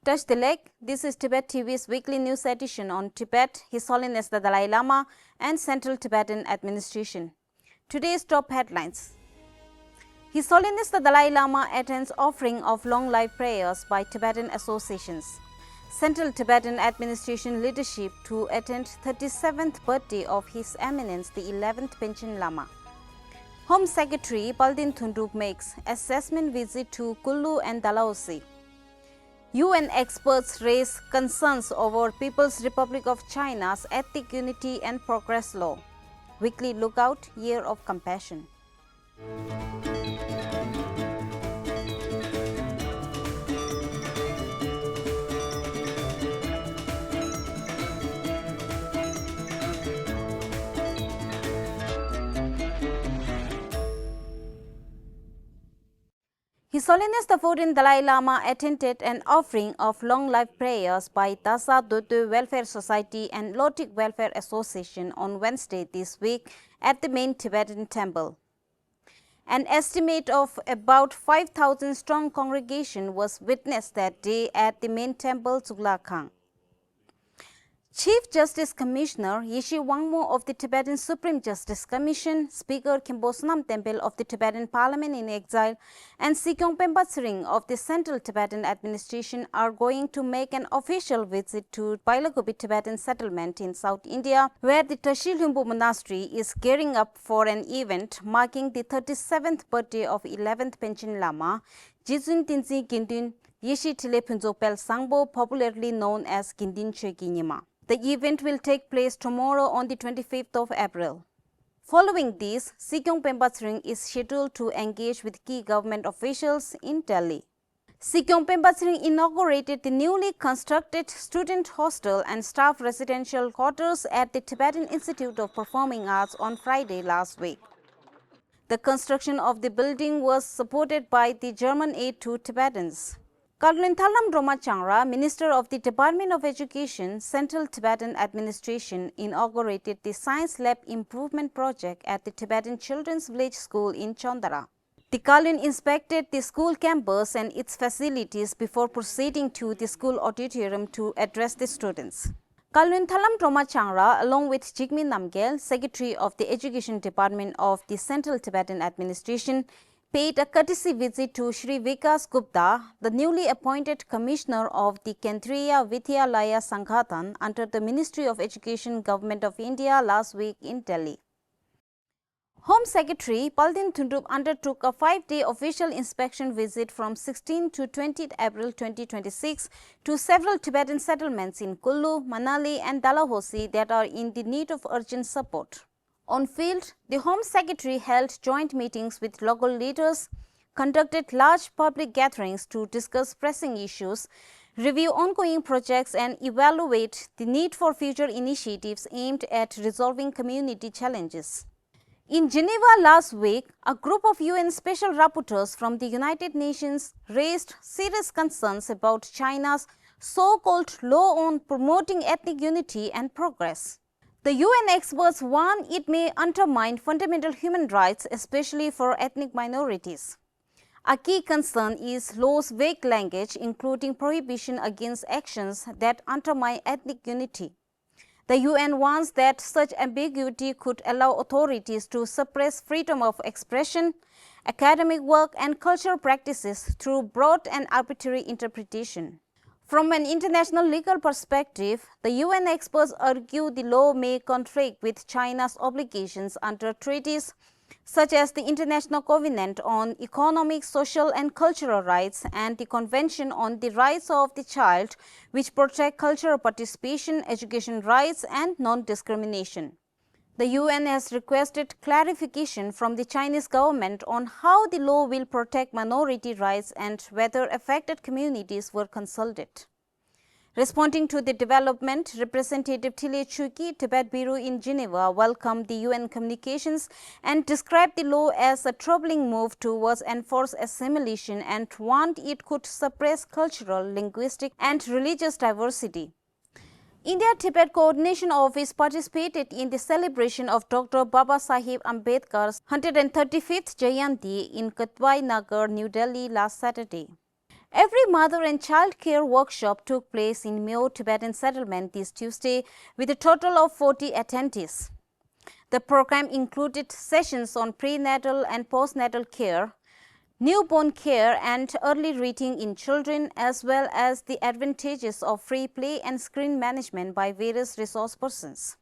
Touch the leg. This is Tibet TV's weekly news edition on Tibet, His Holiness the Dalai Lama and Central Tibetan Administration. Today's top headlines. His Holiness the Dalai Lama attends offering of long life prayers by Tibetan associations. Central Tibetan Administration leadership to attend 37th birthday of His Eminence the 11th Panchen Lama. Home Secretary Palden Dhondup makes assessment visit to Kullu and Dalhousie. UN experts raise concerns over People's Republic of China's ethnic unity and progress law. Weekly Lookout, Year of Compassion. His Holiness the 14th Dalai Lama attended an offering of long life prayers by Dhondup Welfare Society and 𝑻𝒊𝒃𝒆𝒕 Welfare Association on Wednesday this week at the main Tibetan temple. An estimate of about 5,000 strong congregation was witnessed that day at the main temple 𝒊𝒃𝒆𝒌. Chief Justice Commissioner 𝑚𝒊𝒃𝒆𝒕 of the Tibetan Supreme Justice Commission, Speaker 𝑘𝒆𝒃 Temple of the Tibetan Parliament in Exile, and 𝒉𝒃 of the Central Tibetan Administration are going to make an official visit to 𝒊𝒃𝒆𝒕 Tibetan settlement in South India, where the 𝒊𝒃 Monastery is gearing up for an event marking the 37th birthday of 11th Panchen Lama, 𝒌𝒁 𝒌𝒁 𝒌𝒁 𝒌𝒊𝒃𝒆𝒕 popularly known as 𝒌𝒁 𝒌𝒁. The event will take place tomorrow on the 25th of April. Following this, 𝒉𝒃 is scheduled to engage with key government officials in Delhi. 𝒉𝒃 inaugurated the newly constructed student hostel and staff residential quarters at the Tibetan Institute of Performing Arts on Friday last week. The construction of the building was supported by the German aid to Tibetans. 𝑻𝒊𝒃𝒆𝒕 Minister of the Department of Education, Central Tibetan Administration, inaugurated the Science Lab Improvement Project at the Tibetan Children's Village School in Chondara. The Kullu inspected the school campus and its facilities before proceeding to the school auditorium to address the students. 𝒊𝒃𝒆𝒕, along with 𝒌𝒃 Namgyal, Secretary of the Education Department of the Central Tibetan Administration, paid a courtesy visit to Shri Vikas Gupta, the newly appointed Commissioner of the Kendriya Vidyalaya Sangathan under the Ministry of Education, Government of India last week in Delhi. Home Secretary Palden Dhondup undertook a 5-day official inspection visit from 16 to 20 April 2026 to several Tibetan settlements in Kullu, Manali and Dalhousie that are in the need of urgent support. On field, the Home Secretary held joint meetings with local leaders, conducted large public gatherings to discuss pressing issues, review ongoing projects and evaluate the need for future initiatives aimed at resolving community challenges. In Geneva last week, a group of UN Special Rapporteurs from the United Nations raised serious concerns about China's so-called law on promoting ethnic unity and progress. The UN experts warn it may undermine fundamental human rights, especially for ethnic minorities. A key concern is law's vague language, including prohibition against actions that undermine ethnic unity. The UN warns that such ambiguity could allow authorities to suppress freedom of expression, academic work, and cultural practices through broad and arbitrary interpretation. From an international legal perspective, the UN experts argue the law may conflict with China's obligations under treaties such as the International Covenant on Economic, Social and Cultural Rights and the Convention on the Rights of the Child, which protect cultural participation, education rights and non-discrimination. The UN has requested clarification from the Chinese government on how the law will protect minority rights and whether affected communities were consulted. Responding to the development, Representative Thile Chuki, Tibet Bureau in Geneva, welcomed the UN communications and described the law as a troubling move towards enforced assimilation and warned it could suppress cultural, linguistic and religious diversity. India-Tibet Coordination Office participated in the celebration of Dr. Babasaheb Ambedkar's 135th Jayanti in Katwai Nagar, New Delhi last Saturday. Every mother and child care workshop took place in 𝒊𝒃𝒆𝒕 Tibetan settlement this Tuesday with a total of 40 attendees. The program included sessions on prenatal and postnatal care, newborn care and early reading in children, as well as the advantages of free play and screen management by various resource persons.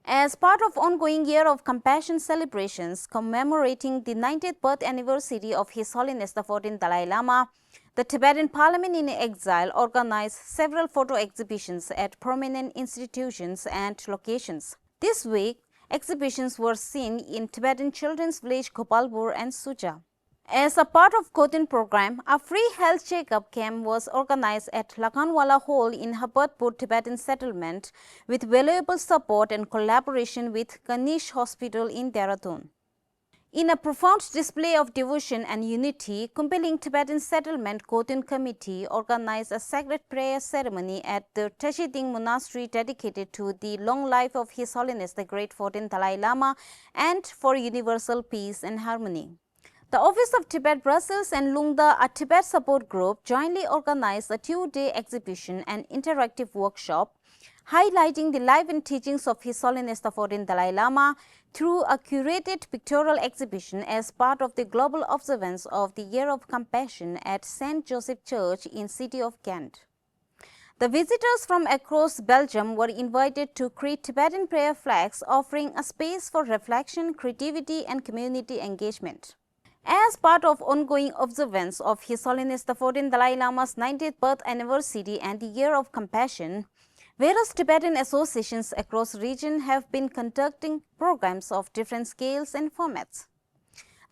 As part of ongoing Year of Compassion celebrations commemorating the 90th birth anniversary of His Holiness the 14th Dalai Lama, the Tibetan Parliament in Exile organized several photo exhibitions at prominent institutions and locations. This week, exhibitions were seen in Tibetan children's village Gopalpur and Suja. As a part of Khotin program, a free health checkup camp was organized at Lakhanwala Hall in 𝒊𝒃𝒆𝒕 Tibetan settlement with valuable support and collaboration with Ganesh Hospital in Dehradun. In a profound display of devotion and unity, compelling Tibetan Settlement Khotin Committee organized a sacred prayer ceremony at the Tashiding Monastery dedicated to the long life of His Holiness the Great 14th Dalai Lama and for universal peace and harmony. The Office of Tibet Brussels and Lungda, a Tibet support group, jointly organized a two-day exhibition and interactive workshop highlighting the life and teachings of His Holiness the 14th Dalai Lama through a curated pictorial exhibition as part of the global observance of the Year of Compassion at St. Joseph Church in city of Ghent. The visitors from across Belgium were invited to create Tibetan prayer flags, offering a space for reflection, creativity and community engagement. As part of ongoing observance of His Holiness the 14th Dalai Lama's 90th birth anniversary and the Year of Compassion, various Tibetan associations across the region have been conducting programs of different scales and formats.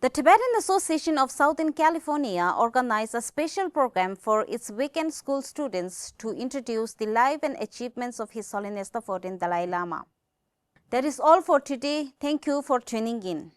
The Tibetan Association of Southern California organized a special program for its weekend school students to introduce the life and achievements of His Holiness the 14th Dalai Lama. That is all for today. Thank you for tuning in.